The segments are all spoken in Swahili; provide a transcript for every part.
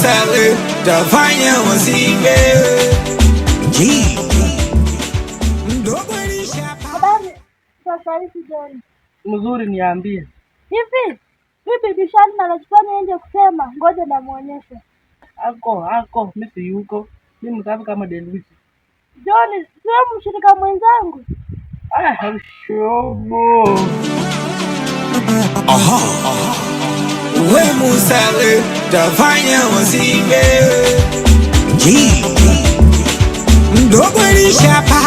musale tafanya wasibe. Habari sasa hivi John. Mzuri, niambie. Hivi bishani anachofanya nje kusema ngoja namuonyesha. Ako mimi si yuko. Mimi msafi kama Delwisi. John, sio mshirika mwenzangu. Shobo. We musale tafanya wasibe. Mdogo alishapa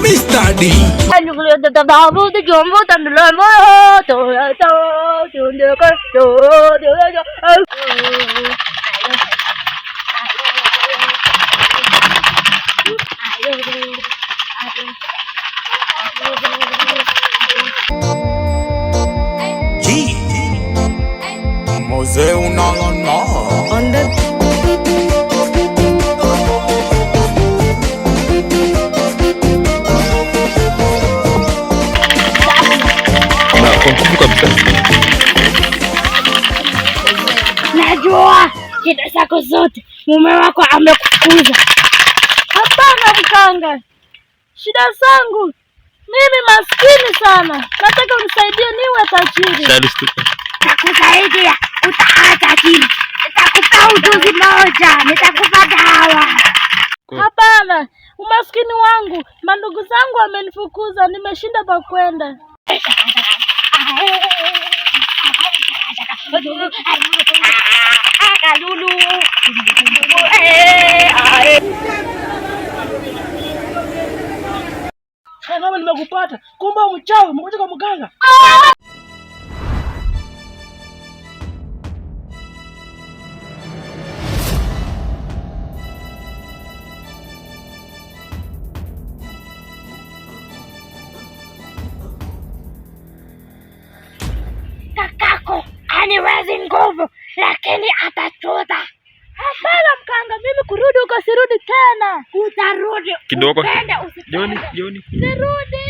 Mr. D. Mose unalona Najua shida zako zote mume wako amekufukuza. Hapana mkanga, shida zangu mimi maskini sana, nataka unisaidie niwe tajiri. Nitakusaidia, utakuwa tajiri. Nitakupa ujuzi moja, nitakupa dawa. Hapana, umaskini wangu, mandugu zangu wamenifukuza, nimeshinda pa kwenda. Kama nimekupata, kumbe mchawi, umekuja kwa mganga. Kakako haniwezi nguvu, lakini atachota. Hapana mkanga, mimi kurudi huko sirudi tena. Utarudi kidogo. Joni. Sirudi.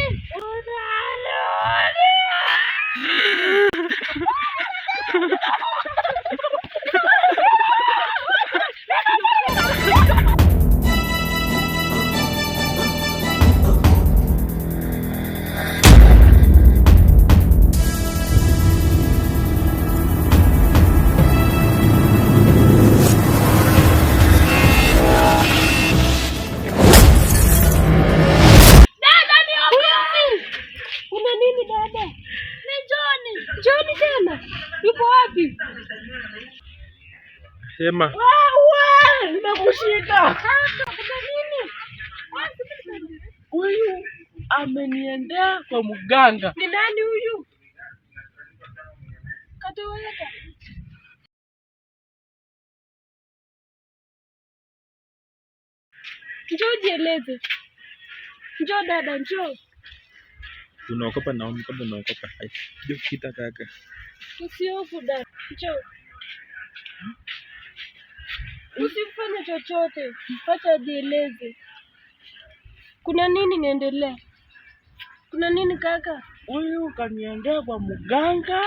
John tena yupo wapi? Sema. Nimekushika. Kuna nini? Huyu ameniendea kwa mganga. Ni nani huyu? Katoweka. Njoo jieleze. Njoo dada, njoo. Unaokopa Naomi, kama unaokopa. Njoo kita kaka. Usihofu dada. Njoo. Usifanye chochote. Acha jieleze. Kuna nini niendelea? Kuna nini kaka? Huyu kaniendea kwa mganga.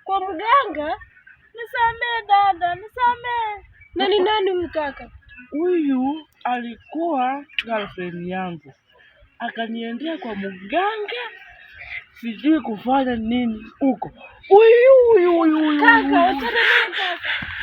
Kwa mganga? Nisamee dada, nisamee. Na ni nani huyu kaka? Huyu alikuwa girlfriend yangu. Akaniendea kwa mganga. Sijui kufanya nini huko. Huyu. Kaka, achana naye kaka.